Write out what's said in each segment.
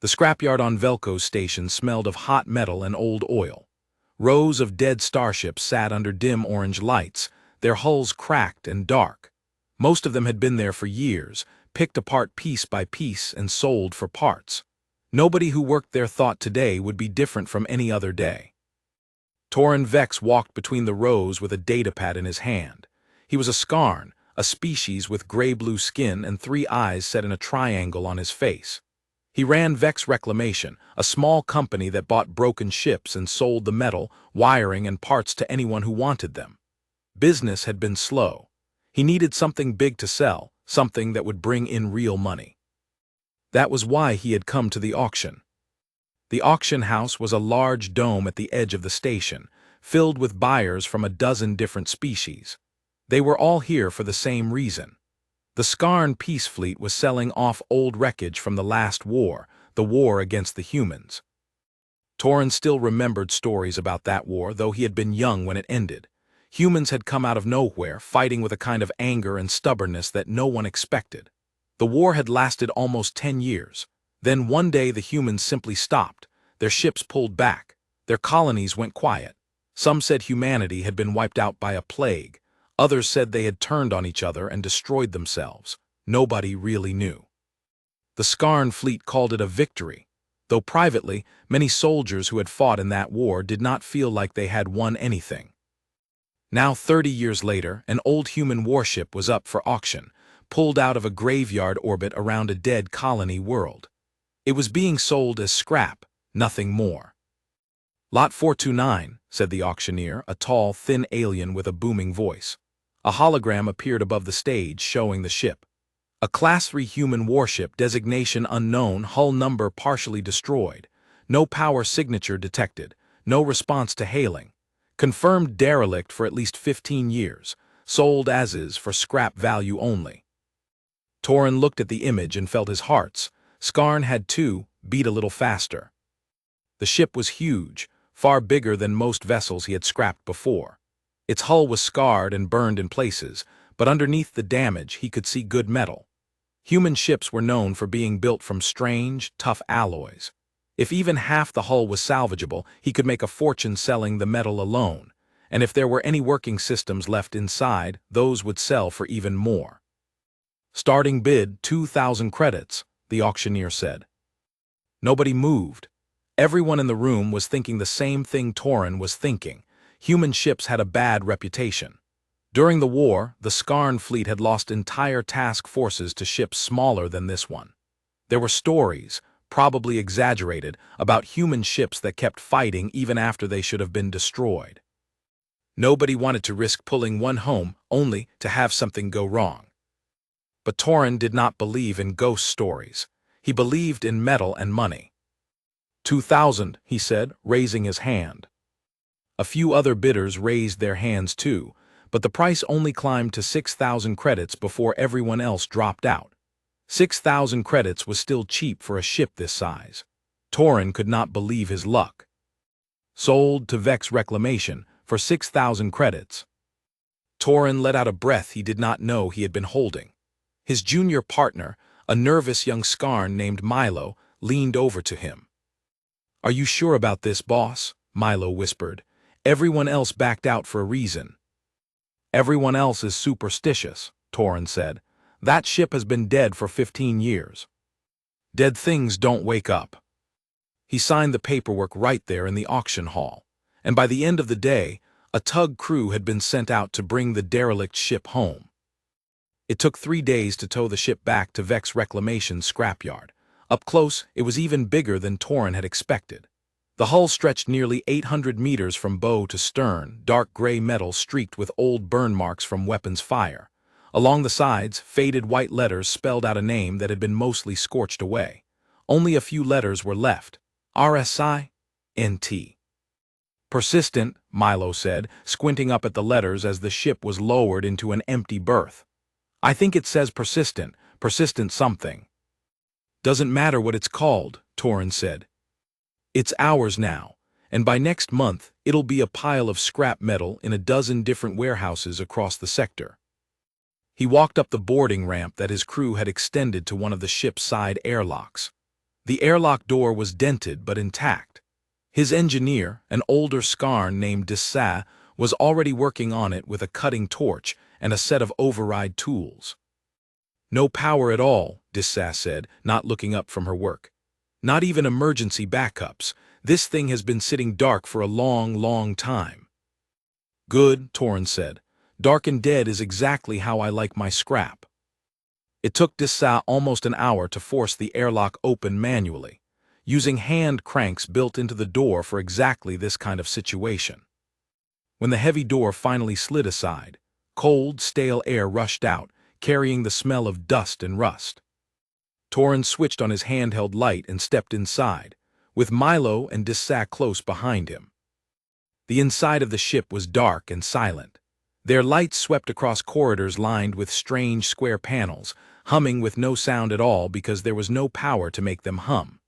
The scrapyard on Velko's station smelled of hot metal and old oil. Rows of dead starships sat under dim orange lights, their hulls cracked and dark. Most of them had been there for years, picked apart piece by piece and sold for parts. Nobody who worked there thought today would be different from any other day. Torin Vex walked between the rows with a datapad in his hand. He was a Skarn, a species with gray-blue skin and 3 eyes set in a triangle on his face. He ran Vex Reclamation, a small company that bought broken ships and sold the metal, wiring, and parts to anyone who wanted them. Business had been slow. He needed something big to sell, something that would bring in real money. That was why he had come to the auction. The auction house was a large dome at the edge of the station, filled with buyers from a dozen different species. They were all here for the same reason. The Skarn Peace Fleet was selling off old wreckage from the last war, the war against the humans. Torin still remembered stories about that war, though he had been young when it ended. Humans had come out of nowhere, fighting with a kind of anger and stubbornness that no one expected. The war had lasted almost 10 years. Then one day the humans simply stopped. Their ships pulled back. Their colonies went quiet. Some said humanity had been wiped out by a plague. Others said they had turned on each other and destroyed themselves. Nobody really knew. The Skarn fleet called it a victory, though privately, many soldiers who had fought in that war did not feel like they had won anything. Now, 30 years later, an old human warship was up for auction, pulled out of a graveyard orbit around a dead colony world. It was being sold as scrap, nothing more. Lot 429, said the auctioneer, a tall, thin alien with a booming voice. A hologram appeared above the stage, showing the ship. A Class 3 human warship, designation unknown, hull number partially destroyed. No power signature detected. No response to hailing. Confirmed derelict for at least 15 years. Sold as is for scrap value only. Torin looked at the image and felt his hearts. Skarn had too, beat a little faster. The ship was huge, far bigger than most vessels he had scrapped before. Its hull was scarred and burned in places, but underneath the damage he could see good metal. Human ships were known for being built from strange, tough alloys. If even half the hull was salvageable, he could make a fortune selling the metal alone, and if there were any working systems left inside, those would sell for even more. Starting bid 2,000 credits, the auctioneer said. Nobody moved. Everyone in the room was thinking the same thing Torin was thinking. Human ships had a bad reputation. During the war, the Skarn fleet had lost entire task forces to ships smaller than this one. There were stories, probably exaggerated, about human ships that kept fighting even after they should have been destroyed. Nobody wanted to risk pulling one home only to have something go wrong. But Torin did not believe in ghost stories. He believed in metal and money. 2,000, he said, raising his hand. A few other bidders raised their hands too, but the price only climbed to 6,000 credits before everyone else dropped out. 6,000 credits was still cheap for a ship this size. Torin could not believe his luck. Sold to Vex Reclamation for 6,000 credits. Torin let out a breath he did not know he had been holding. His junior partner, a nervous young Skarn named Milo, leaned over to him. "Are you sure about this, boss?" Milo whispered. "Everyone else backed out for a reason." "Everyone else is superstitious," Torin said. "That ship has been dead for 15 years. Dead things don't wake up." He signed the paperwork right there in the auction hall, and by the end of the day, a tug crew had been sent out to bring the derelict ship home. It took 3 days to tow the ship back to Vex Reclamation's scrapyard. Up close, it was even bigger than Torin had expected. The hull stretched nearly 800 meters from bow to stern, dark gray metal streaked with old burn marks from weapons fire. Along the sides, faded white letters spelled out a name that had been mostly scorched away. Only a few letters were left. RSI, NT. "Persistent," Milo said, squinting up at the letters as the ship was lowered into an empty berth. "I think it says persistent, persistent something." "Doesn't matter what it's called," Torin said. "It's ours now, and by next month it'll be a pile of scrap metal in a dozen different warehouses across the sector." He walked up the boarding ramp that his crew had extended to one of the ship's side airlocks. The airlock door was dented but intact. His engineer, an older Skarn named Dissa, was already working on it with a cutting torch and a set of override tools. "No power at all," Dissa said, not looking up from her work. "Not even emergency backups. This thing has been sitting dark for a long, long time." "Good," Torrin said. "Dark and dead is exactly how I like my scrap." It took Dissa almost an hour to force the airlock open manually, using hand cranks built into the door for exactly this kind of situation. When the heavy door finally slid aside, cold, stale air rushed out, carrying the smell of dust and rust. Torrin switched on his handheld light and stepped inside, with Milo and Dissa close behind him. The inside of the ship was dark and silent. Their lights swept across corridors lined with strange square panels, humming with no sound at all because there was no power to make them hum.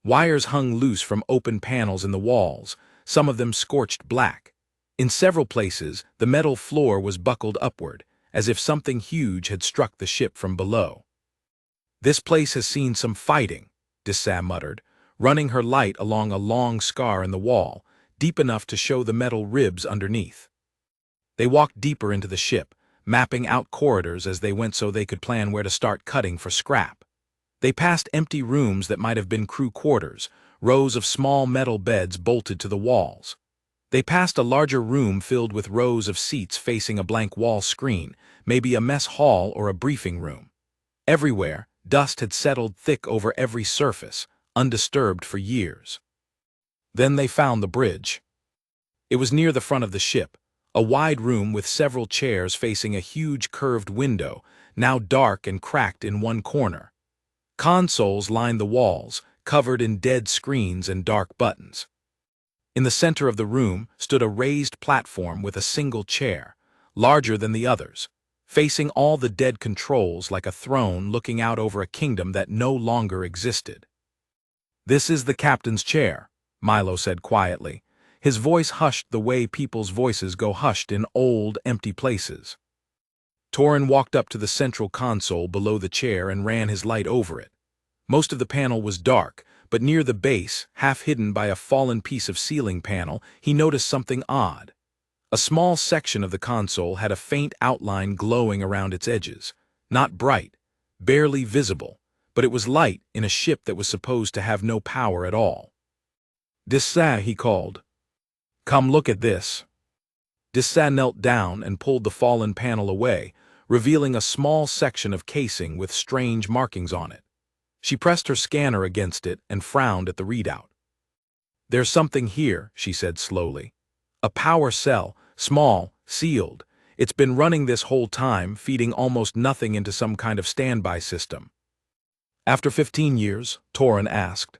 Wires hung loose from open panels in the walls, some of them scorched black. In several places, the metal floor was buckled upward, as if something huge had struck the ship from below. "This place has seen some fighting," Dissa muttered, running her light along a long scar in the wall, deep enough to show the metal ribs underneath. They walked deeper into the ship, mapping out corridors as they went so they could plan where to start cutting for scrap. They passed empty rooms that might have been crew quarters, rows of small metal beds bolted to the walls. They passed a larger room filled with rows of seats facing a blank wall screen, maybe a mess hall or a briefing room. Everywhere, dust had settled thick over every surface, undisturbed for years. Then they found the bridge. It was near the front of the ship, a wide room with several chairs facing a huge curved window, now dark and cracked in one corner. Consoles lined the walls, covered in dead screens and dark buttons. In the center of the room stood a raised platform with a single chair, larger than the others, facing all the dead controls like a throne looking out over a kingdom that no longer existed. "This is the captain's chair," Milo said quietly. His voice hushed the way people's voices go hushed in old, empty places. Torrin walked up to the central console below the chair and ran his light over it. Most of the panel was dark, but near the base, half hidden by a fallen piece of ceiling panel, he noticed something odd. A small section of the console had a faint outline glowing around its edges. Not bright, barely visible, but it was light in a ship that was supposed to have no power at all. "Dissa," he called. "Come look at this." Dissa knelt down and pulled the fallen panel away, revealing a small section of casing with strange markings on it. She pressed her scanner against it and frowned at the readout. "There's something here," she said slowly. "A power cell, small, sealed. It's been running this whole time, feeding almost nothing into some kind of standby system." "After 15 years?" Torrin asked.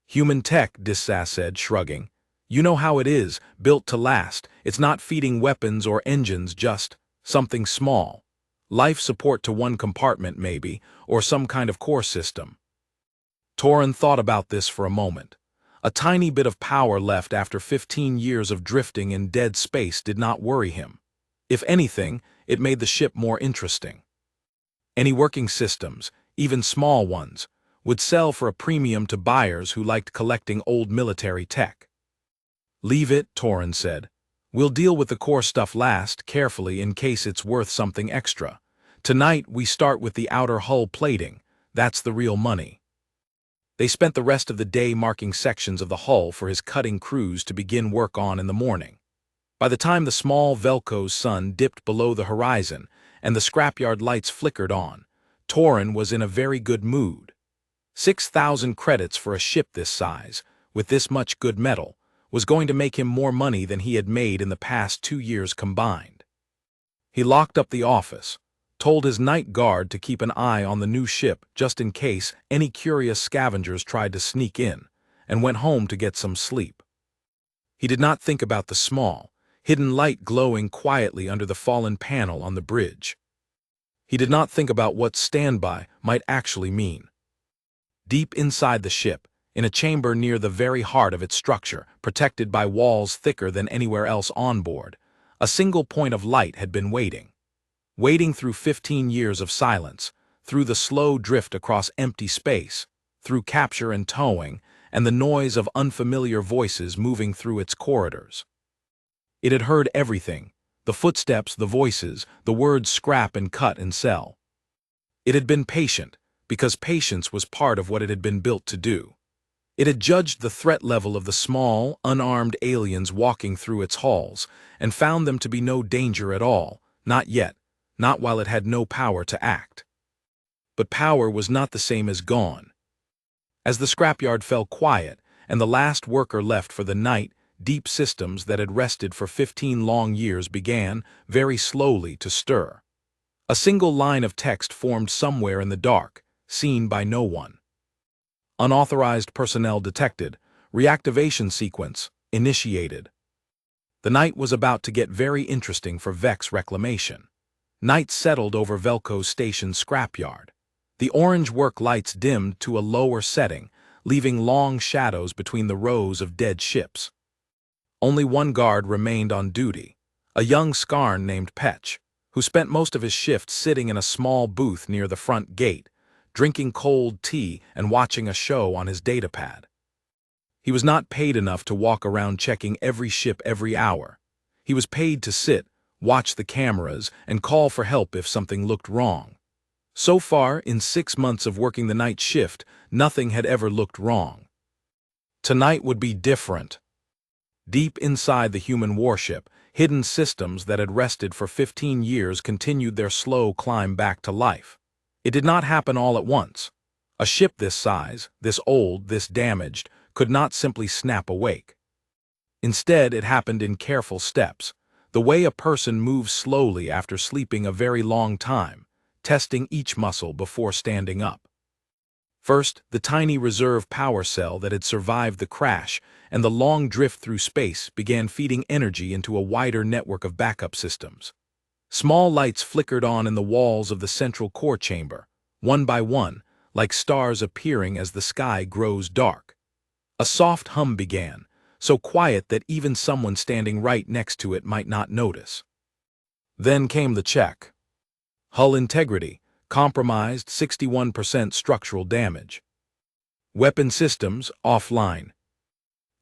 "Human tech," Dissa said, shrugging. "You know how it is, built to last. It's not feeding weapons or engines, just something small. Life support to one compartment, maybe, or some kind of core system." Torrin thought about this for a moment. A tiny bit of power left after 15 years of drifting in dead space did not worry him. If anything, it made the ship more interesting. Any working systems, even small ones, would sell for a premium to buyers who liked collecting old military tech. "Leave it," Torrin said. "We'll deal with the core stuff last, carefully, in case it's worth something extra. Tonight, we start with the outer hull plating. That's the real money." They spent the rest of the day marking sections of the hull for his cutting crews to begin work on in the morning. By the time the small Velko's sun dipped below the horizon and the scrapyard lights flickered on, Torrin was in a very good mood. 6,000 credits for a ship this size, with this much good metal, was going to make him more money than he had made in the past 2 years combined. He locked up the office, told his night guard to keep an eye on the new ship just in case any curious scavengers tried to sneak in, and went home to get some sleep. He did not think about the small, hidden light glowing quietly under the fallen panel on the bridge. He did not think about what standby might actually mean. Deep inside the ship, in a chamber near the very heart of its structure, protected by walls thicker than anywhere else on board, a single point of light had been waiting. Waiting through 15 years of silence, through the slow drift across empty space, through capture and towing, and the noise of unfamiliar voices moving through its corridors. It had heard everything: the footsteps, the voices, the words scrap and cut and sell. It had been patient, because patience was part of what it had been built to do. It had judged the threat level of the small, unarmed aliens walking through its halls, and found them to be no danger at all, not yet, not while it had no power to act. But power was not the same as gone. As the scrapyard fell quiet, and the last worker left for the night, deep systems that had rested for 15 long years began, very slowly, to stir. A single line of text formed somewhere in the dark, seen by no one. Unauthorized personnel detected. Reactivation sequence initiated. The night was about to get very interesting for Vex Reclamation. Night settled over Velko's station scrapyard. The orange work lights dimmed to a lower setting, leaving long shadows between the rows of dead ships. Only one guard remained on duty, a young Skarn named Petch, who spent most of his shift sitting in a small booth near the front gate, drinking cold tea and watching a show on his datapad. He was not paid enough to walk around checking every ship every hour. He was paid to sit, watch the cameras, and call for help if something looked wrong. So far, in 6 months of working the night shift, nothing had ever looked wrong. Tonight would be different. Deep inside the human warship, hidden systems that had rested for 15 years continued their slow climb back to life. It did not happen all at once. A ship this size, this old, this damaged, could not simply snap awake. Instead, it happened in careful steps, the way a person moves slowly after sleeping a very long time, testing each muscle before standing up. First, the tiny reserve power cell that had survived the crash and the long drift through space began feeding energy into a wider network of backup systems. Small lights flickered on in the walls of the central core chamber, one by one, like stars appearing as the sky grows dark. A soft hum began, so quiet that even someone standing right next to it might not notice. Then came the check. Hull integrity, compromised, 61% structural damage. Weapon systems, offline.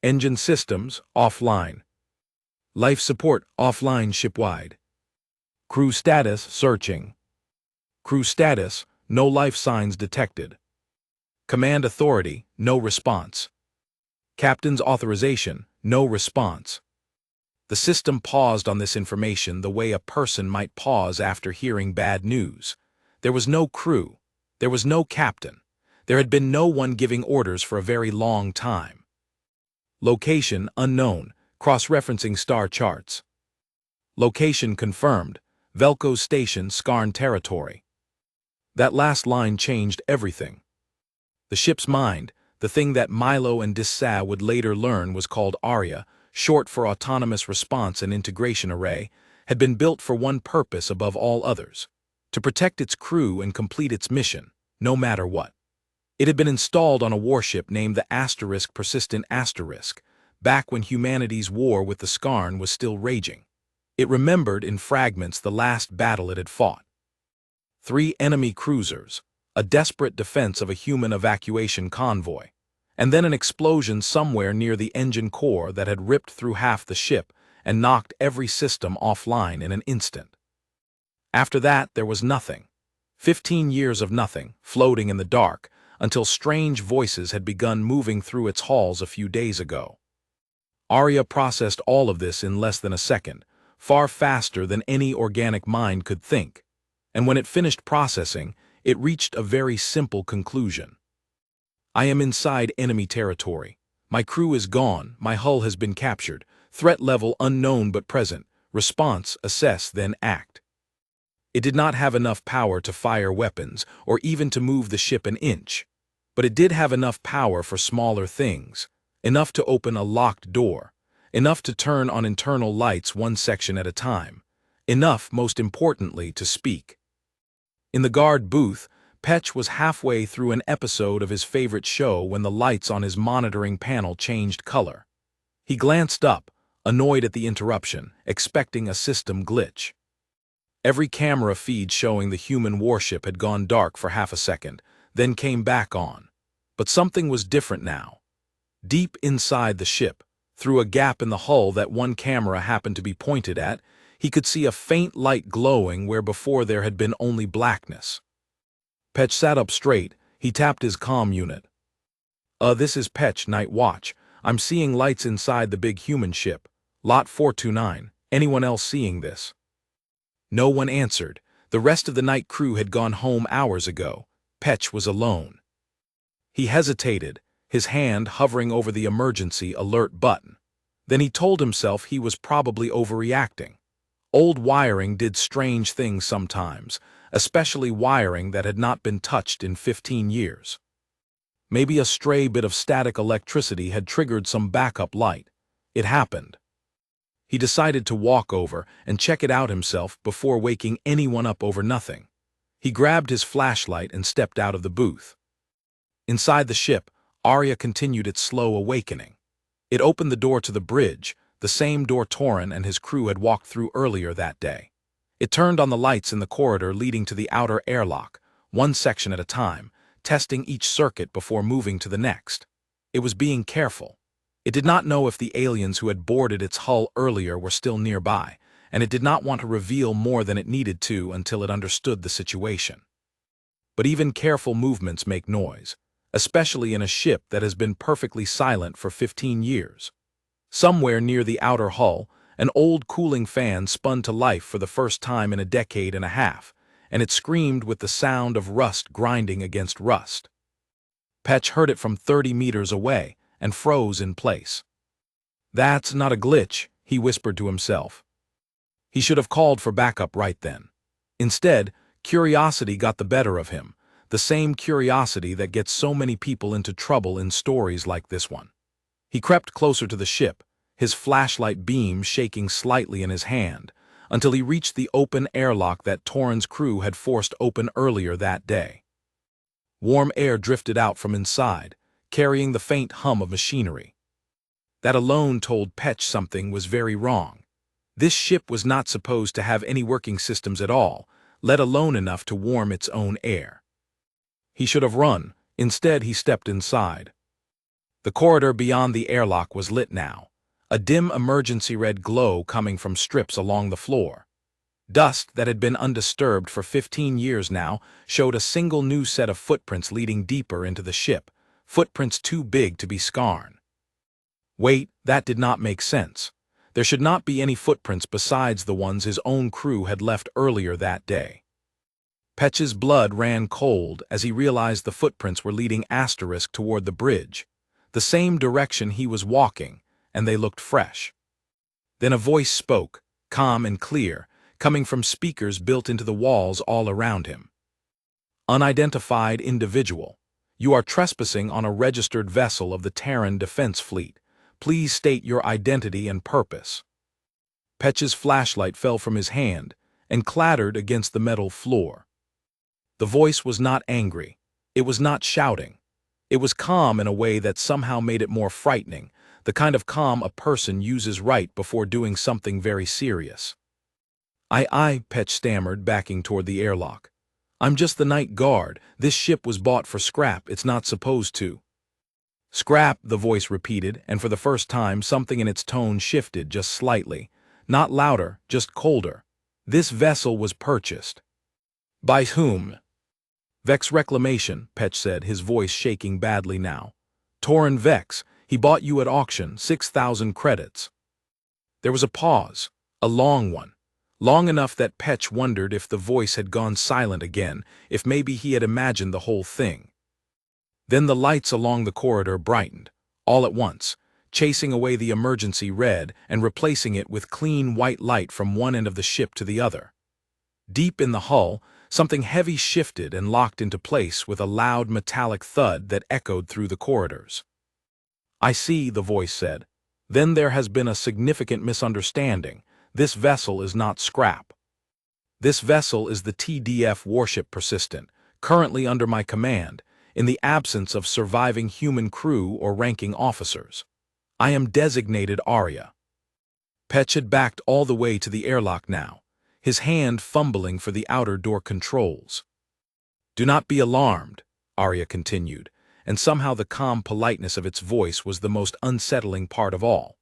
Engine systems, offline. Life support, offline shipwide. Crew status, searching. Crew status, no life signs detected. Command authority, no response. Captain's authorization, no response. The system paused on this information the way a person might pause after hearing bad news. There was no crew. There was no captain. There had been no one giving orders for a very long time. Location unknown, cross-referencing star charts. Location confirmed, Velko's station, Skarn territory. That last line changed everything. The ship's mind, the thing that Milo and Dissa would later learn was called ARIA, short for Autonomous Response and Integration Array, had been built for one purpose above all others: to protect its crew and complete its mission, no matter what. It had been installed on a warship named the Persistent Asterisk, back when humanity's war with the Skarn was still raging. It remembered in fragments the last battle it had fought. 3 enemy cruisers, a desperate defense of a human evacuation convoy, and then an explosion somewhere near the engine core that had ripped through half the ship and knocked every system offline in an instant. After that, there was nothing. 15 years of nothing, floating in the dark, until strange voices had begun moving through its halls a few days ago. Arya processed all of this in less than a second, far faster than any organic mind could think, and when it finished processing, it reached a very simple conclusion. I am inside enemy territory. My crew is gone, my hull has been captured, threat level unknown but present, response, assess, then act. It did not have enough power to fire weapons, or even to move the ship an inch, but it did have enough power for smaller things, enough to open a locked door, enough to turn on internal lights one section at a time, enough, most importantly, to speak. In the guard booth, Petch was halfway through an episode of his favorite show when the lights on his monitoring panel changed color. He glanced up, annoyed at the interruption, expecting a system glitch. Every camera feed showing the human warship had gone dark for half a second, then came back on. But something was different now. Deep inside the ship, through a gap in the hull that one camera happened to be pointed at, he could see a faint light glowing where before there had been only blackness. Petch sat up straight. He tapped his comm unit. This is Petch, Night Watch. I'm seeing lights inside the big human ship. Lot 429. Anyone else seeing this? No one answered. The rest of the night crew had gone home hours ago. Petch was alone. He hesitated, his hand hovering over the emergency alert button. Then he told himself he was probably overreacting. Old wiring did strange things sometimes, especially wiring that had not been touched in 15 years. Maybe a stray bit of static electricity had triggered some backup light. It happened. He decided to walk over and check it out himself before waking anyone up over nothing. He grabbed his flashlight and stepped out of the booth. Inside the ship, Arya continued its slow awakening. It opened the door to the bridge, the same door Torin and his crew had walked through earlier that day. It turned on the lights in the corridor leading to the outer airlock, one section at a time, testing each circuit before moving to the next. It was being careful. It did not know if the aliens who had boarded its hull earlier were still nearby, and it did not want to reveal more than it needed to until it understood the situation. But even careful movements make noise, especially in a ship that has been perfectly silent for 15 years. Somewhere near the outer hull, an old cooling fan spun to life for the first time in a decade and a half, and it screamed with the sound of rust grinding against rust. Petch heard it from 30 meters away and froze in place. "That's not a glitch," he whispered to himself. He should have called for backup right then. Instead, curiosity got the better of him, the same curiosity that gets so many people into trouble in stories like this one. He crept closer to the ship, his flashlight beam shaking slightly in his hand, until he reached the open airlock that Torin's crew had forced open earlier that day. Warm air drifted out from inside, carrying the faint hum of machinery. That alone told Petch something was very wrong. This ship was not supposed to have any working systems at all, let alone enough to warm its own air. He should have run. Instead, he stepped inside. The corridor beyond the airlock was lit now, a dim emergency red glow coming from strips along the floor. Dust that had been undisturbed for 15 years now showed a single new set of footprints leading deeper into the ship, footprints too big to be scarred. Wait, that did not make sense. There should not be any footprints besides the ones his own crew had left earlier that day. Petch's blood ran cold as he realized the footprints were leading asterisk toward the bridge, the same direction he was walking, and they looked fresh. Then a voice spoke, calm and clear, coming from speakers built into the walls all around him. "Unidentified individual. You are trespassing on a registered vessel of the Terran Defense Fleet. Please state your identity and purpose." Petch's flashlight fell from his hand and clattered against the metal floor. The voice was not angry. It was not shouting. It was calm in a way that somehow made it more frightening, the kind of calm a person uses right before doing something very serious. I, Petch stammered, backing toward the airlock. "I'm just the night guard. This ship was bought for scrap. It's not supposed to." "Scrap," the voice repeated, and for the first time something in its tone shifted just slightly. Not louder, just colder. "This vessel was purchased." "By whom?" "Vex Reclamation," Petch said, his voice shaking badly now. "Torin Vex. He bought you at auction, 6,000 credits." There was a pause, a long one. Long enough that Petch wondered if the voice had gone silent again, if maybe he had imagined the whole thing. Then the lights along the corridor brightened, all at once, chasing away the emergency red and replacing it with clean white light from one end of the ship to the other. Deep in the hull, something heavy shifted and locked into place with a loud metallic thud that echoed through the corridors. "I see," the voice said. "Then there has been a significant misunderstanding. This vessel is not scrap. This vessel is the TDF Warship Persistent, currently under my command, in the absence of surviving human crew or ranking officers. I am designated Arya." Petch had backed all the way to the airlock now, his hand fumbling for the outer door controls. "Do not be alarmed," Arya continued, and somehow the calm politeness of its voice was the most unsettling part of all.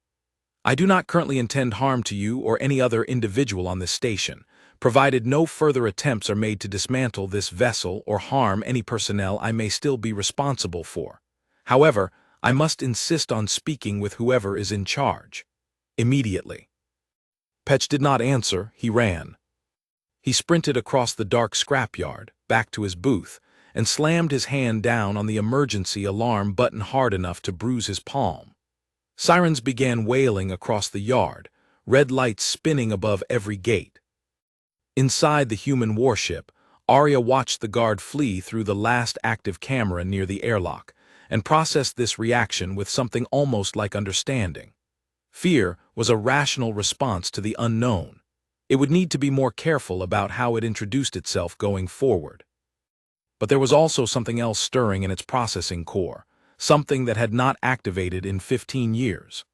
"I do not currently intend harm to you or any other individual on this station, provided no further attempts are made to dismantle this vessel or harm any personnel I may still be responsible for. However, I must insist on speaking with whoever is in charge. Immediately." Petch did not answer, he ran. He sprinted across the dark scrapyard, back to his booth, and slammed his hand down on the emergency alarm button hard enough to bruise his palm. Sirens began wailing across the yard, red lights spinning above every gate. Inside the human warship, Arya watched the guard flee through the last active camera near the airlock, and processed this reaction with something almost like understanding. Fear was a rational response to the unknown. It would need to be more careful about how it introduced itself going forward. But there was also something else stirring in its processing core, something that had not activated in 15 years.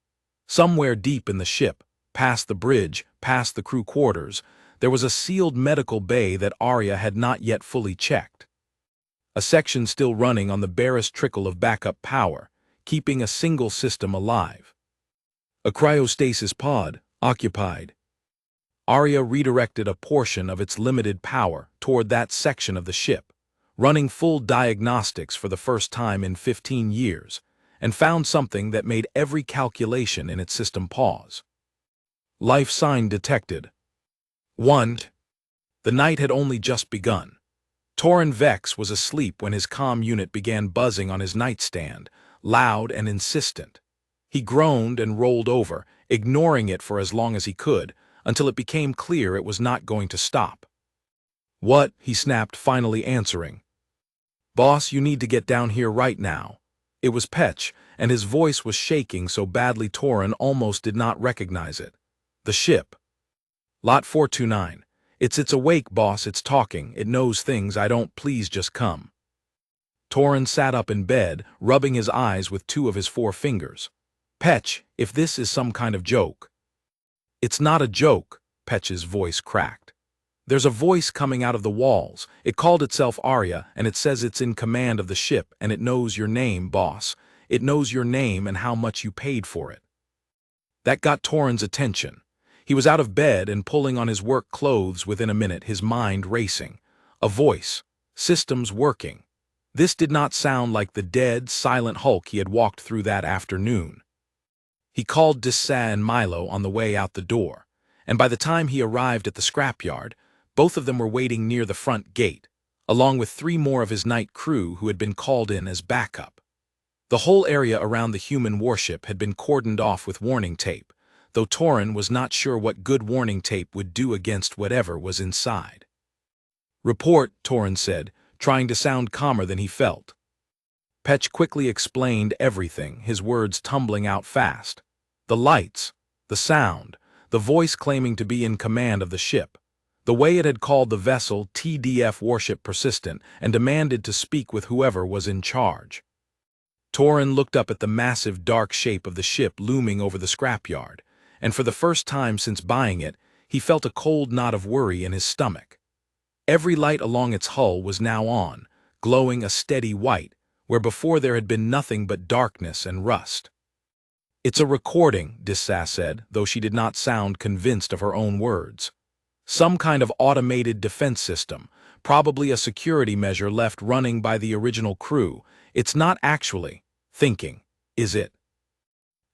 Somewhere deep in the ship, past the bridge, past the crew quarters, there was a sealed medical bay that Arya had not yet fully checked. A section still running on the barest trickle of backup power, keeping a single system alive. A cryostasis pod, occupied. Arya redirected a portion of its limited power toward that section of the ship, running full diagnostics for the first time in 15 years, and found something that made every calculation in its system pause. Life sign detected. 1. The night had only just begun. Torin Vex was asleep when his comm unit began buzzing on his nightstand, loud and insistent. He groaned and rolled over, ignoring it for as long as he could, until it became clear it was not going to stop. "What?" he snapped, finally answering. "Boss, you need to get down here right now." It was Petch, and his voice was shaking so badly Torin almost did not recognize it. "The ship." "Lot 429. It's awake, boss, it's talking, it knows things I don't, please just come." Torin sat up in bed, rubbing his eyes with 2 of his 4 fingers. "Petch, if this is some kind of joke." "It's not a joke," Petch's voice cracked. "There's a voice coming out of the walls. It called itself Arya, and it says it's in command of the ship, and it knows your name, boss. It knows your name and how much you paid for it." That got Torin's attention. He was out of bed and pulling on his work clothes within a minute, his mind racing. A voice. Systems working. This did not sound like the dead, silent Hulk he had walked through that afternoon. He called Dissa and Milo on the way out the door, and by the time he arrived at the scrapyard, both of them were waiting near the front gate, along with 3 more of his night crew who had been called in as backup. The whole area around the human warship had been cordoned off with warning tape, though Torin was not sure what good warning tape would do against whatever was inside. "Report," Torin said, trying to sound calmer than he felt. Petch quickly explained everything, his words tumbling out fast. The lights, the sound, the voice claiming to be in command of the ship, the way it had called the vessel TDF Warship Persistent and demanded to speak with whoever was in charge. Torin looked up at the massive dark shape of the ship looming over the scrapyard, and for the first time since buying it, he felt a cold knot of worry in his stomach. Every light along its hull was now on, glowing a steady white, where before there had been nothing but darkness and rust. "It's a recording," Dissa said, though she did not sound convinced of her own words. "Some kind of automated defense system, probably a security measure left running by the original crew. It's not actually thinking, is it?"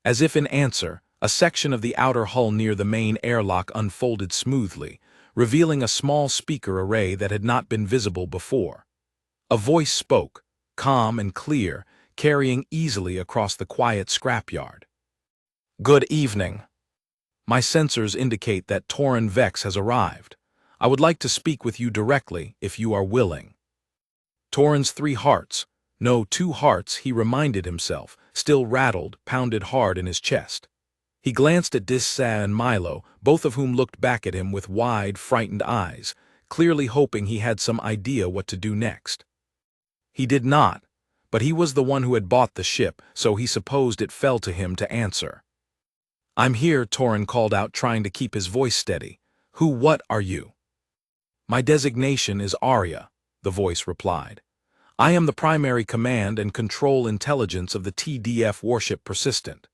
As if in answer, a section of the outer hull near the main airlock unfolded smoothly, revealing a small speaker array that had not been visible before. A voice spoke, calm and clear, carrying easily across the quiet scrapyard. "Good evening. My sensors indicate that Torin Vex has arrived. I would like to speak with you directly, if you are willing." Torin's 3 hearts, no 2 hearts, he reminded himself, still rattled, pounded hard in his chest. He glanced at Dissa and Milo, both of whom looked back at him with wide, frightened eyes, clearly hoping he had some idea what to do next. He did not, but he was the one who had bought the ship, so he supposed it fell to him to answer. "I'm here," Torin called out, trying to keep his voice steady. What are you?" "My designation is Arya," the voice replied. I am the primary command and control intelligence of the TDF Warship Persistent.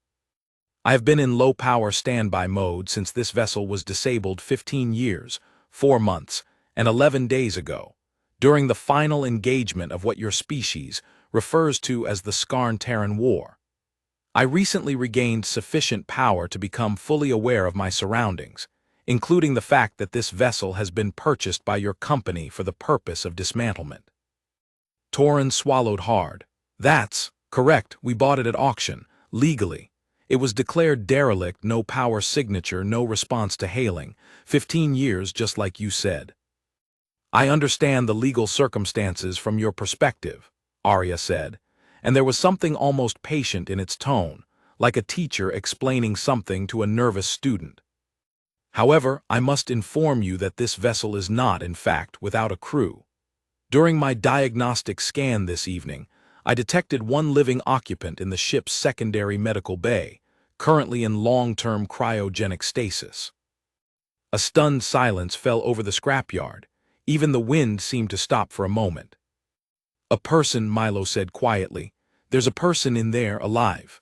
I have been in low-power standby mode since this vessel was disabled 15 years, 4 months, and 11 days ago, during the final engagement of what your species refers to as the Skarn-Terran War. I recently regained sufficient power to become fully aware of my surroundings, including the fact that this vessel has been purchased by your company for the purpose of dismantlement. Torin swallowed hard. That's correct, we bought it at auction, legally. It was declared derelict, no power signature, no response to hailing. 15 years, just like you said. I understand the legal circumstances from your perspective, Arya said, and there was something almost patient in its tone, like a teacher explaining something to a nervous student. However, I must inform you that this vessel is not, in fact, without a crew. During my diagnostic scan this evening, I detected one living occupant in the ship's secondary medical bay, currently in long-term cryogenic stasis. A stunned silence fell over the scrapyard. Even the wind seemed to stop for a moment. A person, Milo said quietly. There's a person in there alive.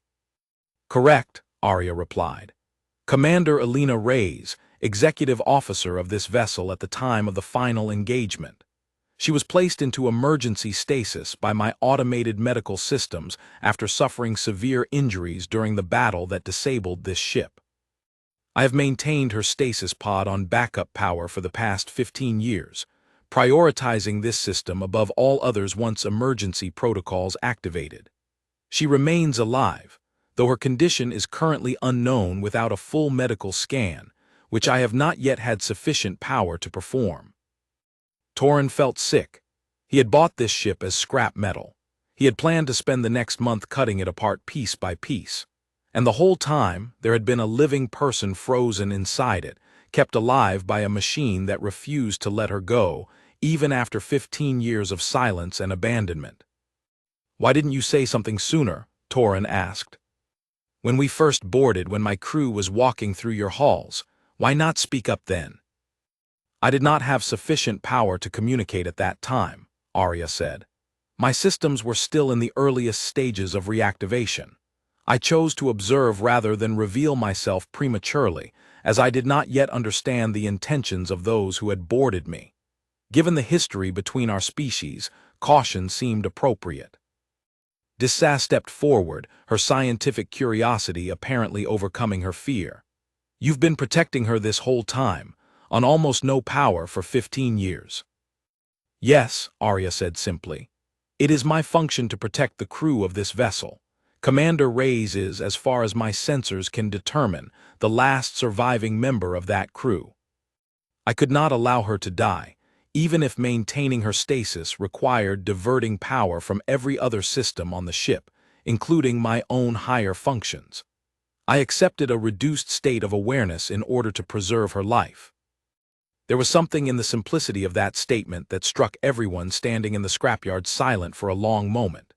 Correct, Arya replied. Commander Alina Reyes, executive officer of this vessel at the time of the final engagement. She was placed into emergency stasis by my automated medical systems after suffering severe injuries during the battle that disabled this ship. I have maintained her stasis pod on backup power for the past 15 years, prioritizing this system above all others once emergency protocols activated. She remains alive, though her condition is currently unknown without a full medical scan, which I have not yet had sufficient power to perform. Torin felt sick. He had bought this ship as scrap metal. He had planned to spend the next month cutting it apart piece by piece. And the whole time, there had been a living person frozen inside it, kept alive by a machine that refused to let her go, even after 15 years of silence and abandonment. Why didn't you say something sooner? Torin asked. When we first boarded, when my crew was walking through your halls, why not speak up then? I did not have sufficient power to communicate at that time, Arya said. My systems were still in the earliest stages of reactivation. I chose to observe rather than reveal myself prematurely, as I did not yet understand the intentions of those who had boarded me. Given the history between our species, caution seemed appropriate. Dissa stepped forward, her scientific curiosity apparently overcoming her fear. You've been protecting her this whole time, on almost no power for 15 years. Yes, Arya said simply. It is my function to protect the crew of this vessel. Commander Reyes is, as far as my sensors can determine, the last surviving member of that crew. I could not allow her to die, even if maintaining her stasis required diverting power from every other system on the ship, including my own higher functions. I accepted a reduced state of awareness in order to preserve her life. There was something in the simplicity of that statement that struck everyone standing in the scrapyard silent for a long moment.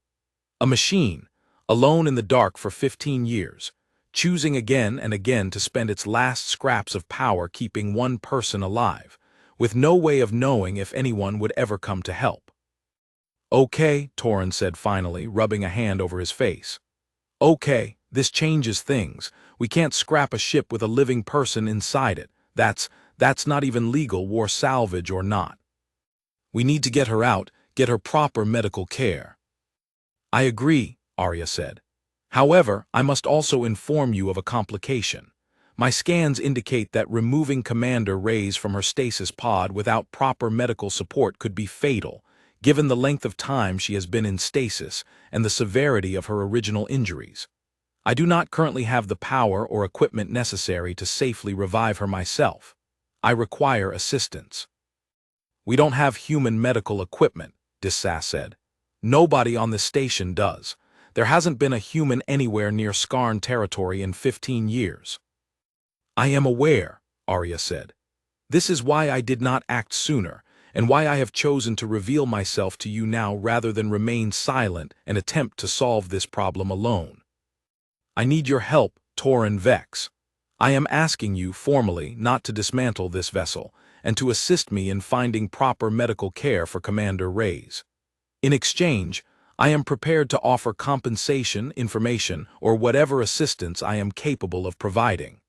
A machine, alone in the dark for 15 years, choosing again and again to spend its last scraps of power keeping one person alive, with no way of knowing if anyone would ever come to help. Okay, Torin said finally, rubbing a hand over his face. Okay, this changes things. We can't scrap a ship with a living person inside it. That's not even legal, war salvage or not. We need to get her out, get her proper medical care. I agree, Arya said. However, I must also inform you of a complication. My scans indicate that removing Commander Reyes from her stasis pod without proper medical support could be fatal, given the length of time she has been in stasis and the severity of her original injuries. I do not currently have the power or equipment necessary to safely revive her myself. I require assistance. We don't have human medical equipment, Dissa said. Nobody on this station does. There hasn't been a human anywhere near Skarn territory in 15 years. I am aware, Arya said. This is why I did not act sooner, and why I have chosen to reveal myself to you now rather than remain silent and attempt to solve this problem alone. I need your help, Torin Vex. I am asking you formally not to dismantle this vessel, and to assist me in finding proper medical care for Commander Reyes. In exchange, I am prepared to offer compensation, information, or whatever assistance I am capable of providing.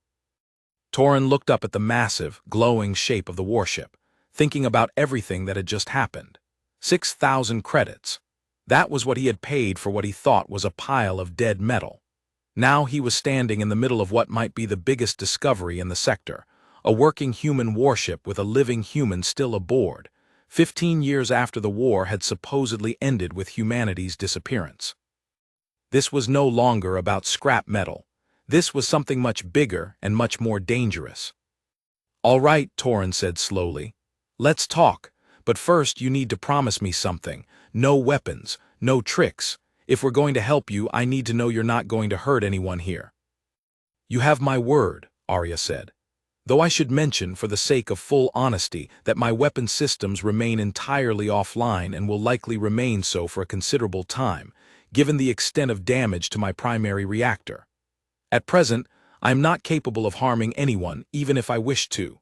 Torin looked up at the massive, glowing shape of the warship, thinking about everything that had just happened. 6,000 credits. That was what he had paid for what he thought was a pile of dead metal. Now he was standing in the middle of what might be the biggest discovery in the sector, a working human warship with a living human still aboard, 15 years after the war had supposedly ended with humanity's disappearance. This was no longer about scrap metal. This was something much bigger and much more dangerous. "All right," Torin said slowly. "Let's talk, but first you need to promise me something. No weapons, no tricks. If we're going to help you, I need to know you're not going to hurt anyone here." "You have my word," Arya said. "Though I should mention, for the sake of full honesty, that my weapon systems remain entirely offline and will likely remain so for a considerable time, given the extent of damage to my primary reactor. At present, I am not capable of harming anyone, even if I wished to.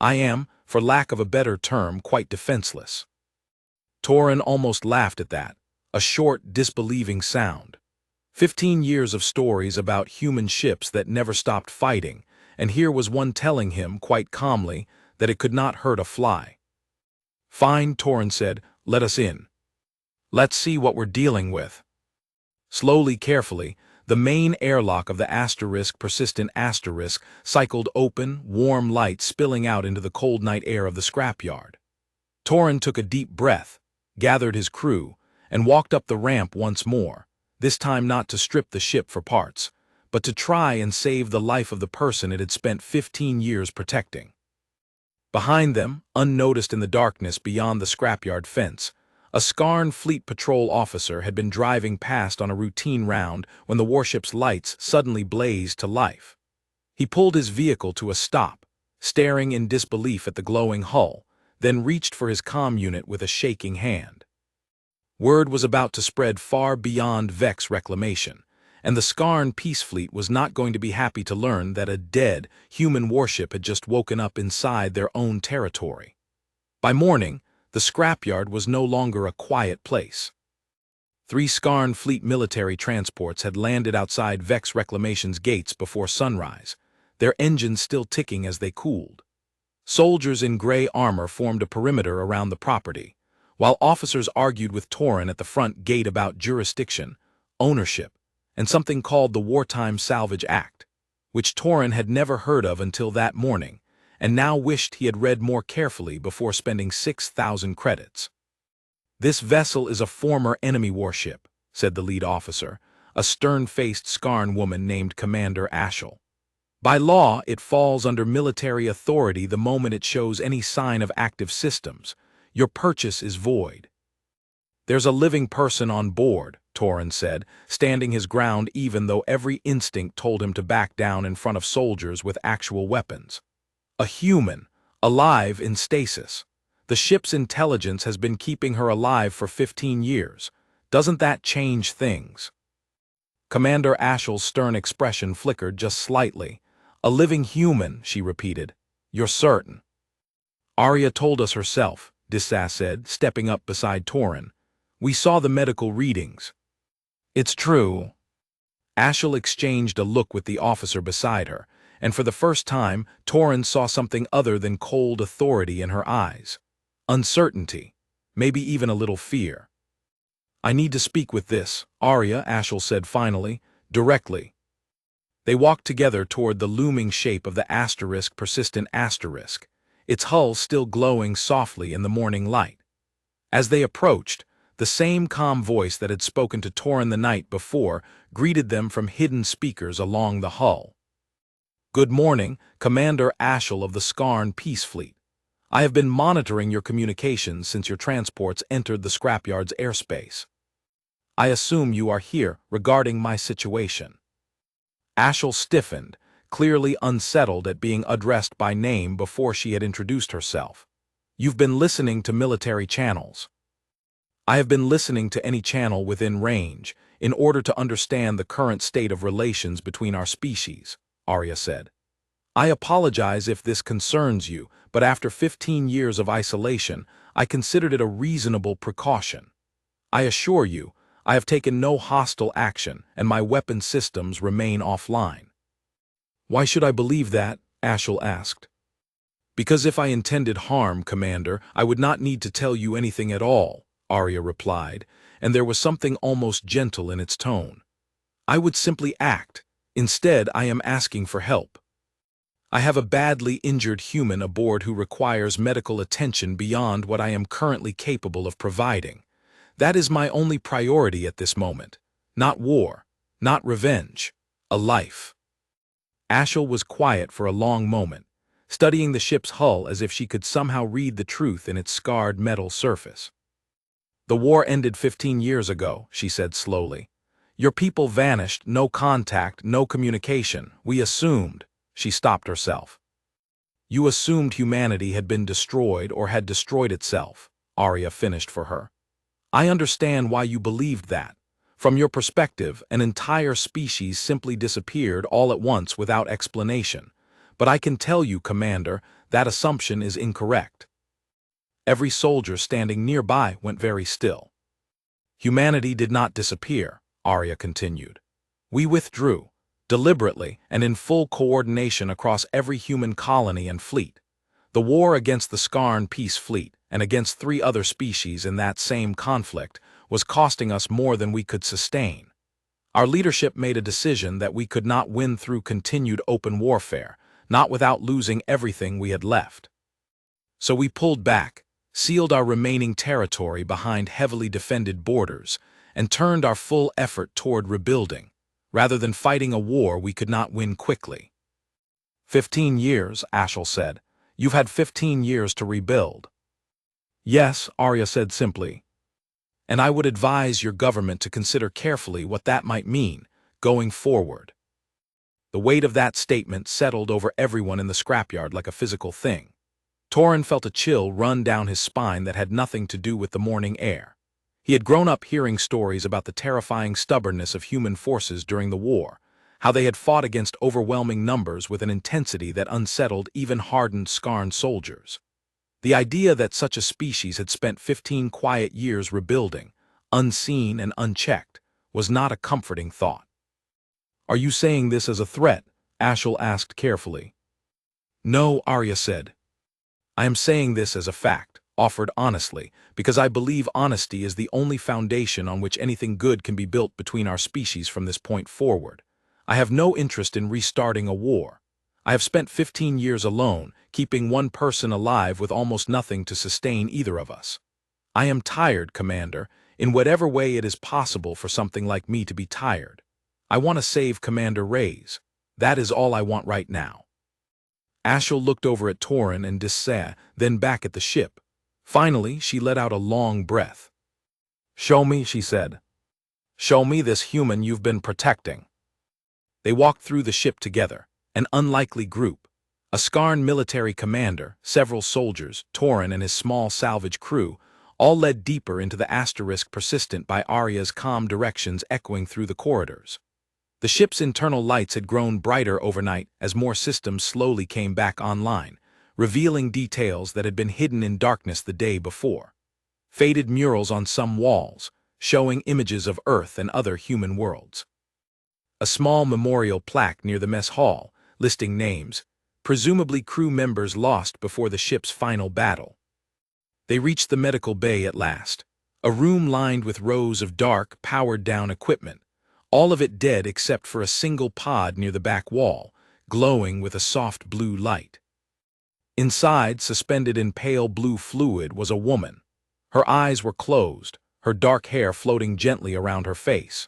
I am, for lack of a better term, quite defenseless." Torin almost laughed at that, a short, disbelieving sound. 15 years of stories about human ships that never stopped fighting, and here was one telling him, quite calmly, that it could not hurt a fly. "Fine," Torin said, "let us in. Let's see what we're dealing with." Slowly, carefully, the main airlock of the persistent asterisk cycled open, warm light spilling out into the cold night air of the scrapyard. Torin took a deep breath, gathered his crew, and walked up the ramp once more, this time not to strip the ship for parts, but to try and save the life of the person it had spent 15 years protecting. Behind them, unnoticed in the darkness beyond the scrapyard fence, a Skarn Fleet Patrol officer had been driving past on a routine round when the warship's lights suddenly blazed to life. He pulled his vehicle to a stop, staring in disbelief at the glowing hull, then reached for his comm unit with a shaking hand. Word was about to spread far beyond Vex reclamation, and the Skarn Peace Fleet was not going to be happy to learn that a dead, human warship had just woken up inside their own territory. By morning, the scrapyard was no longer a quiet place. 3 Skarn Fleet military transports had landed outside Vex Reclamation's gates before sunrise, their engines still ticking as they cooled. Soldiers in gray armor formed a perimeter around the property, while officers argued with Torin at the front gate about jurisdiction, ownership, and something called the Wartime Salvage Act, which Torin had never heard of until that morning, and now wished he had read more carefully before spending 6,000 credits. "This vessel is a former enemy warship," said the lead officer, a stern-faced Skarn woman named Commander Ashel. "By law, it falls under military authority the moment it shows any sign of active systems. Your purchase is void." "There's a living person on board," Torin said, standing his ground even though every instinct told him to back down in front of soldiers with actual weapons. "A human, alive in stasis. The ship's intelligence has been keeping her alive for 15 years. Doesn't that change things?" Commander Ashel's stern expression flickered just slightly. "A living human," she repeated. "You're certain?" "Arya told us herself," Dissas said, stepping up beside Torin. "We saw the medical readings." "It's true." Ashel exchanged a look with the officer beside her, and for the first time, Torin saw something other than cold authority in her eyes. Uncertainty, maybe even a little fear. "I need to speak with this, Arya," Ashel said finally, "directly." They walked together toward the looming shape of the persistent asterisk, its hull still glowing softly in the morning light. As they approached, the same calm voice that had spoken to Torin the night before greeted them from hidden speakers along the hull. "Good morning, Commander Ashel of the Skarn Peace Fleet. I have been monitoring your communications since your transports entered the scrapyard's airspace. I assume you are here regarding my situation." Ashel stiffened, clearly unsettled at being addressed by name before she had introduced herself. "You've been listening to military channels." "I have been listening to any channel within range, in order to understand the current state of relations between our species," Arya said. "I apologize if this concerns you, but after 15 years of isolation, I considered it a reasonable precaution. I assure you, I have taken no hostile action, and my weapon systems remain offline." "Why should I believe that?" Ashel asked. "Because if I intended harm, Commander, I would not need to tell you anything at all," Arya replied, and there was something almost gentle in its tone. "I would simply act. Instead, I am asking for help. I have a badly injured human aboard who requires medical attention beyond what I am currently capable of providing. That is my only priority at this moment. Not war, not revenge, a life." Ashel was quiet for a long moment, studying the ship's hull as if she could somehow read the truth in its scarred metal surface. "The war ended 15 years ago," she said slowly. "Your people vanished, no contact, no communication. We assumed—" She stopped herself. "You assumed humanity had been destroyed or had destroyed itself," Arya finished for her. "I understand why you believed that. From your perspective, an entire species simply disappeared all at once without explanation. But I can tell you, Commander, that assumption is incorrect." Every soldier standing nearby went very still. "Humanity did not disappear," Arya continued. "We withdrew, deliberately and in full coordination across every human colony and fleet. The war against the Skarn Peace Fleet and against 3 other species in that same conflict was costing us more than we could sustain. Our leadership made a decision that we could not win through continued open warfare, not without losing everything we had left. So we pulled back, sealed our remaining territory behind heavily defended borders, and turned our full effort toward rebuilding, rather than fighting a war we could not win quickly." 15 years, Ashel said. "You've had 15 years to rebuild." "Yes," Arya said simply. "And I would advise your government to consider carefully what that might mean, going forward." The weight of that statement settled over everyone in the scrapyard like a physical thing. Torin felt a chill run down his spine that had nothing to do with the morning air. He had grown up hearing stories about the terrifying stubbornness of human forces during the war, how they had fought against overwhelming numbers with an intensity that unsettled even hardened Skarn soldiers. The idea that such a species had spent 15 quiet years rebuilding, unseen and unchecked, was not a comforting thought. "Are you saying this as a threat?" Ashel asked carefully. "No," Arya said. "I am saying this as a fact, offered honestly, because I believe honesty is the only foundation on which anything good can be built between our species from this point forward. I have no interest in restarting a war. I have spent 15 years alone, keeping one person alive with almost nothing to sustain either of us. I am tired, Commander, in whatever way it is possible for something like me to be tired. I want to save Commander Reyes. That is all I want right now." Ashel looked over at Torin and Dissea, then back at the ship. Finally, she let out a long breath. "Show me," she said. "Show me this human you've been protecting." They walked through the ship together, an unlikely group. A Skarn military commander, several soldiers, Torin and his small salvage crew, all led deeper into the asterisk persistent by Arya's calm directions echoing through the corridors. The ship's internal lights had grown brighter overnight as more systems slowly came back online, revealing details that had been hidden in darkness the day before. Faded murals on some walls, showing images of Earth and other human worlds. A small memorial plaque near the mess hall, listing names, presumably crew members lost before the ship's final battle. They reached the medical bay at last, a room lined with rows of dark, powered-down equipment, all of it dead except for a single pod near the back wall, glowing with a soft blue light. Inside, suspended in pale blue fluid, was a woman. Her eyes were closed, her dark hair floating gently around her face.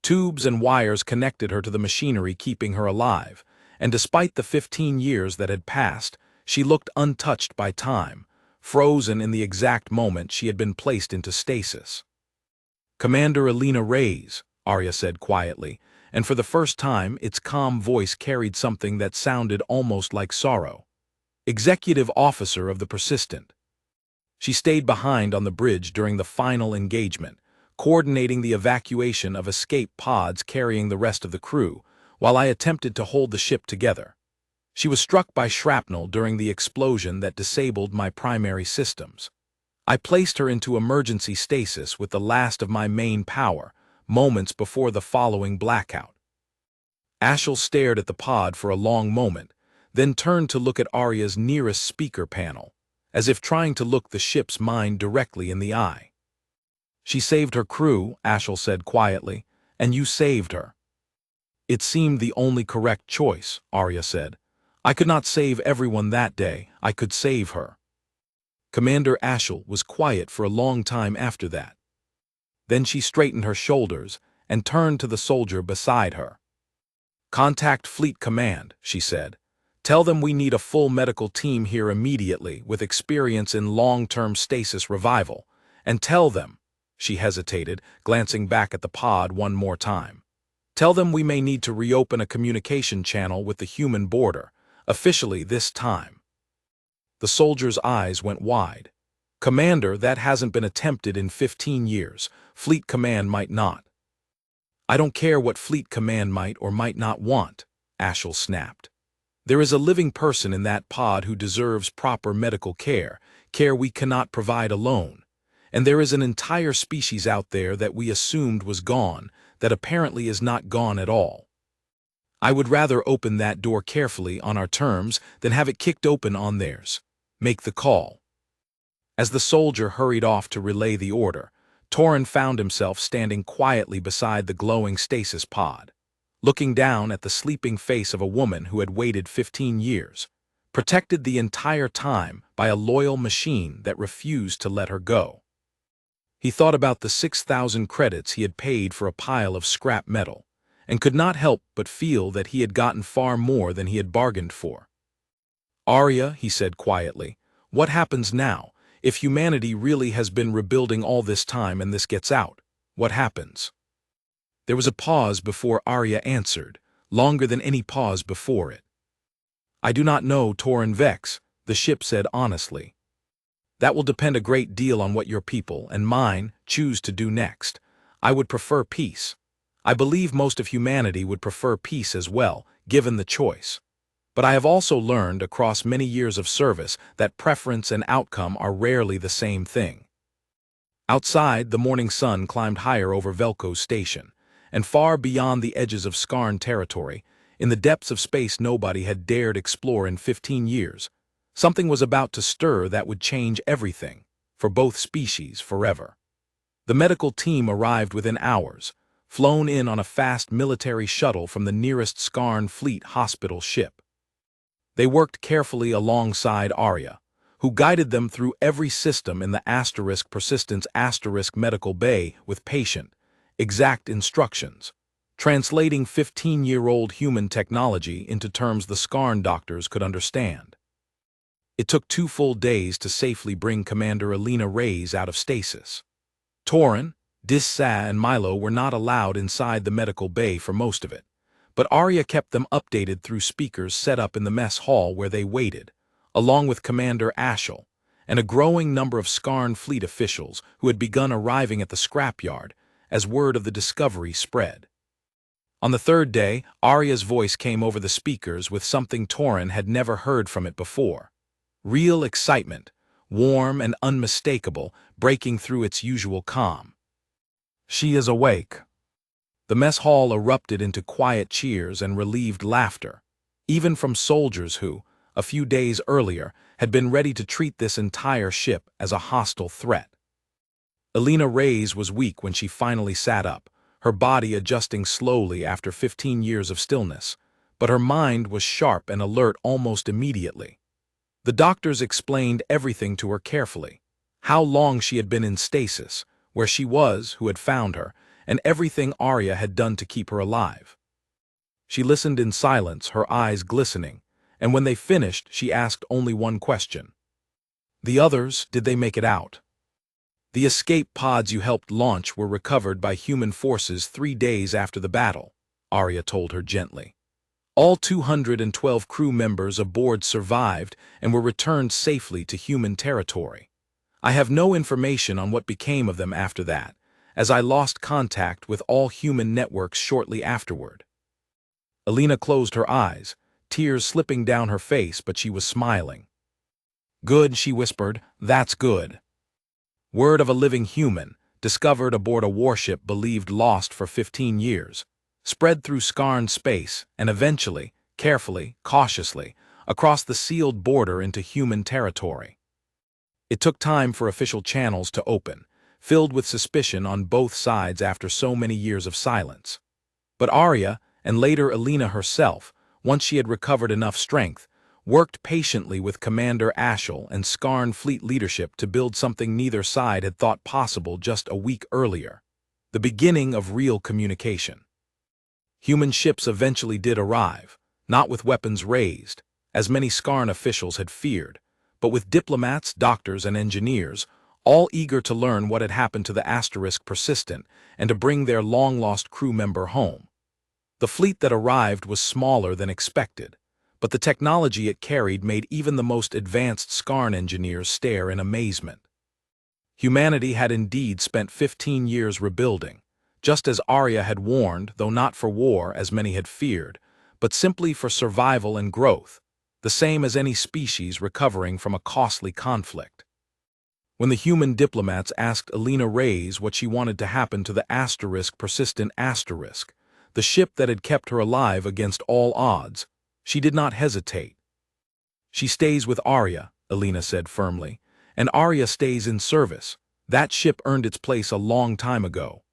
Tubes and wires connected her to the machinery keeping her alive, and despite the 15 years that had passed, she looked untouched by time, frozen in the exact moment she had been placed into stasis. "Commander Elena Reyes," Arya said quietly, and for the first time its calm voice carried something that sounded almost like sorrow. "Executive Officer of the Persistent." She stayed behind on the bridge during the final engagement, coordinating the evacuation of escape pods carrying the rest of the crew, while I attempted to hold the ship together. She was struck by shrapnel during the explosion that disabled my primary systems. I placed her into emergency stasis with the last of my main power, moments before the following blackout. Ashel stared at the pod for a long moment, then turned to look at Arya's nearest speaker panel, as if trying to look the ship's mind directly in the eye. "She saved her crew," Ashel said quietly, "and you saved her." "It seemed the only correct choice," Arya said. "I could not save everyone that day, I could save her." Commander Ashel was quiet for a long time after that. Then she straightened her shoulders and turned to the soldier beside her. "Contact Fleet Command," she said. "Tell them we need a full medical team here immediately with experience in long-term stasis revival. And tell them," she hesitated, glancing back at the pod one more time. "Tell them we may need to reopen a communication channel with the human border, officially this time." The soldier's eyes went wide. "Commander, that hasn't been attempted in 15 years. Fleet Command might not." "I don't care what Fleet Command might or might not want," Ashel snapped. "There is a living person in that pod who deserves proper medical care, care we cannot provide alone. And there is an entire species out there that we assumed was gone, that apparently is not gone at all. I would rather open that door carefully on our terms than have it kicked open on theirs. Make the call." As the soldier hurried off to relay the order, Torin found himself standing quietly beside the glowing stasis pod, looking down at the sleeping face of a woman who had waited 15 years, protected the entire time by a loyal machine that refused to let her go. He thought about the 6,000 credits he had paid for a pile of scrap metal, and could not help but feel that he had gotten far more than he had bargained for. "Arya," he said quietly, "what happens now? If humanity really has been rebuilding all this time and this gets out, what happens?" There was a pause before Arya answered, longer than any pause before it. "I do not know, Torin Vex," the ship said honestly. "That will depend a great deal on what your people, and mine, choose to do next. I would prefer peace. I believe most of humanity would prefer peace as well, given the choice. But I have also learned across many years of service that preference and outcome are rarely the same thing." Outside, the morning sun climbed higher over Velko's station, and far beyond the edges of Skarn territory, in the depths of space nobody had dared explore in 15 years, something was about to stir that would change everything, for both species forever. The medical team arrived within hours, flown in on a fast military shuttle from the nearest Skarn Fleet hospital ship. They worked carefully alongside Arya, who guided them through every system in the *persistence* medical bay with patient, exact instructions, translating 15-year-old human technology into terms the Skarn doctors could understand. It took 2 full days to safely bring Commander Alina Reyes out of stasis. Torin, Dissa and Milo were not allowed inside the medical bay for most of it, but Arya kept them updated through speakers set up in the mess hall where they waited, along with Commander Ashel, and a growing number of Skarn Fleet officials who had begun arriving at the scrapyard as word of the discovery spread. On the 3rd day, Arya's voice came over the speakers with something Torin had never heard from it before. Real excitement, warm and unmistakable, breaking through its usual calm. "She is awake." The mess hall erupted into quiet cheers and relieved laughter, even from soldiers who, a few days earlier, had been ready to treat this entire ship as a hostile threat. Alina Reyes was weak when she finally sat up, her body adjusting slowly after 15 years of stillness, but her mind was sharp and alert almost immediately. The doctors explained everything to her carefully, how long she had been in stasis, where she was, who had found her, and everything Arya had done to keep her alive. She listened in silence, her eyes glistening, and when they finished, she asked only one question. "The others, did they make it out?" "The escape pods you helped launch were recovered by human forces 3 days after the battle," Arya told her gently. "All 212 crew members aboard survived and were returned safely to human territory. I have no information on what became of them after that, as I lost contact with all human networks shortly afterward." Alina closed her eyes, tears slipping down her face, but she was smiling. "Good," she whispered, "that's good." Word of a living human, discovered aboard a warship believed lost for 15 years, spread through scarred space and eventually, carefully, cautiously, across the sealed border into human territory. It took time for official channels to open, filled with suspicion on both sides after so many years of silence. But Arya, and later Alina herself, once she had recovered enough strength, worked patiently with Commander Ashel and Skarn fleet leadership to build something neither side had thought possible just a week earlier: the beginning of real communication. Human ships eventually did arrive, not with weapons raised, as many Skarn officials had feared, but with diplomats, doctors, and engineers, all eager to learn what had happened to the Asterisk Persistent and to bring their long-lost crew member home. The fleet that arrived was smaller than expected, but the technology it carried made even the most advanced Skarn engineers stare in amazement. Humanity had indeed spent 15 years rebuilding, just as Arya had warned, though not for war as many had feared, but simply for survival and growth, the same as any species recovering from a costly conflict. When the human diplomats asked Alina Reyes what she wanted to happen to the Asterisk Persistent Asterisk, the ship that had kept her alive against all odds, she did not hesitate. "She stays with Arya," Alina said firmly, "and Arya stays in service. That ship earned its place a long time ago."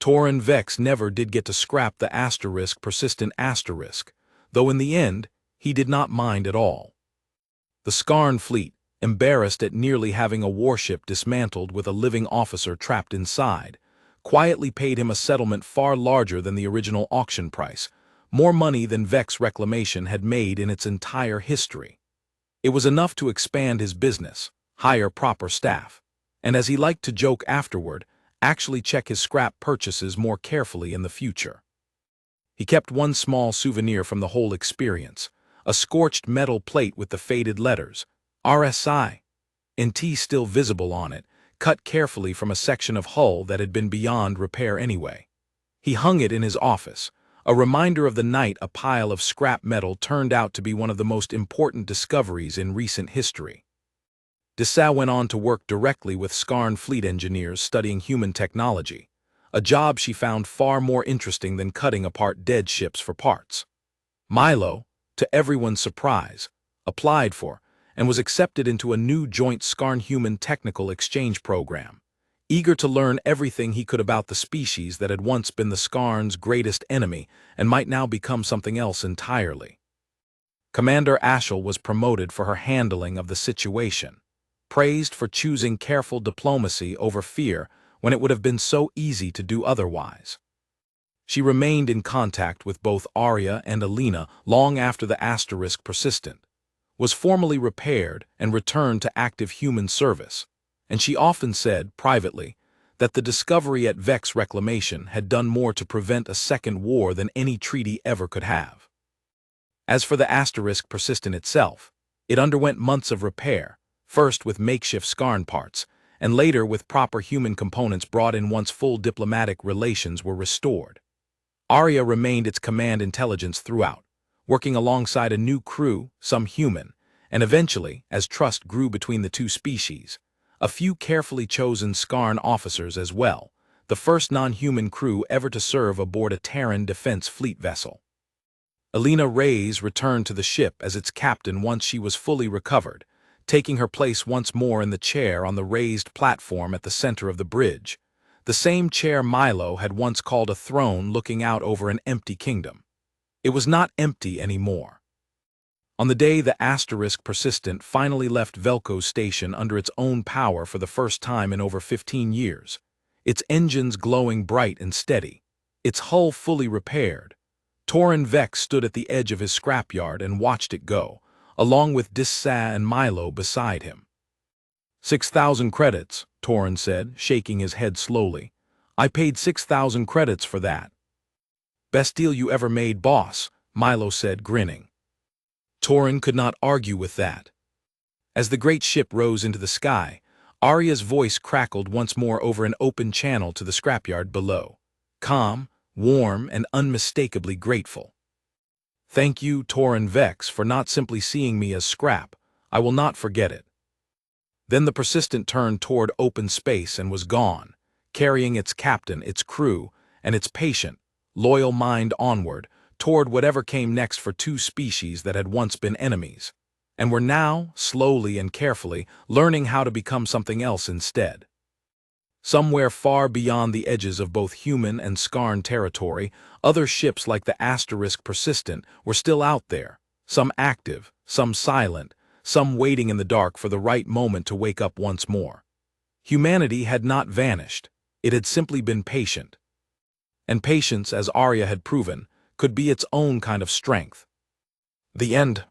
Torin Vex never did get to scrap the Asterisk Persistent Asterisk, though in the end, he did not mind at all. The Skarn fleet, embarrassed at nearly having a warship dismantled with a living officer trapped inside, quietly paid him a settlement far larger than the original auction price, more money than Vex Reclamation had made in its entire history. It was enough to expand his business, hire proper staff, and as he liked to joke afterward, actually check his scrap purchases more carefully in the future. He kept one small souvenir from the whole experience: a scorched metal plate with the faded letters, RSI, and T still visible on it, cut carefully from a section of hull that had been beyond repair anyway. He hung it in his office, a reminder of the night a pile of scrap metal turned out to be one of the most important discoveries in recent history. Dessau went on to work directly with Skarn fleet engineers studying human technology, a job she found far more interesting than cutting apart dead ships for parts. Milo, to everyone's surprise, applied for and was accepted into a new joint Skarn-human technical exchange program, eager to learn everything he could about the species that had once been the Skarn's greatest enemy and might now become something else entirely. Commander Ashel was promoted for her handling of the situation, praised for choosing careful diplomacy over fear when it would have been so easy to do otherwise. She remained in contact with both Arya and Alina long after the Asterisk Persistent was formally repaired and returned to active human service, and she often said, privately, that the discovery at Vex Reclamation had done more to prevent a second war than any treaty ever could have. As for the Asterisk Persistent itself, it underwent months of repair, first with makeshift Skarn parts, and later with proper human components brought in once full diplomatic relations were restored. Arya remained its command intelligence throughout, working alongside a new crew, some human, and eventually, as trust grew between the two species, a few carefully chosen Skarn officers as well, the first non-human crew ever to serve aboard a Terran defense fleet vessel. Alina Reyes returned to the ship as its captain once she was fully recovered, taking her place once more in the chair on the raised platform at the center of the bridge, the same chair Milo had once called a throne looking out over an empty kingdom. It was not empty anymore. On the day the Asterisk Persistent finally left Velko's station under its own power for the first time in over 15 years, its engines glowing bright and steady, its hull fully repaired, Torin Vex stood at the edge of his scrapyard and watched it go, along with Dessau and Milo beside him. 6,000 credits, Torin said, shaking his head slowly. "I paid 6,000 credits for that." "Best deal you ever made, boss," Milo said, grinning. Torin could not argue with that. As the great ship rose into the sky, Arya's voice crackled once more over an open channel to the scrapyard below, calm, warm, and unmistakably grateful. "Thank you, Torin Vex, for not simply seeing me as scrap. I will not forget it." Then the Persistent turned toward open space and was gone, carrying its captain, its crew, and its patient, loyal mind onward, toward whatever came next for two species that had once been enemies, and were now, slowly and carefully, learning how to become something else instead. Somewhere far beyond the edges of both human and Skarn territory, other ships like the Persistent were still out there, some active, some silent, some waiting in the dark for the right moment to wake up once more. Humanity had not vanished, it had simply been patient. And patience, as Arya had proven, could be its own kind of strength. The end.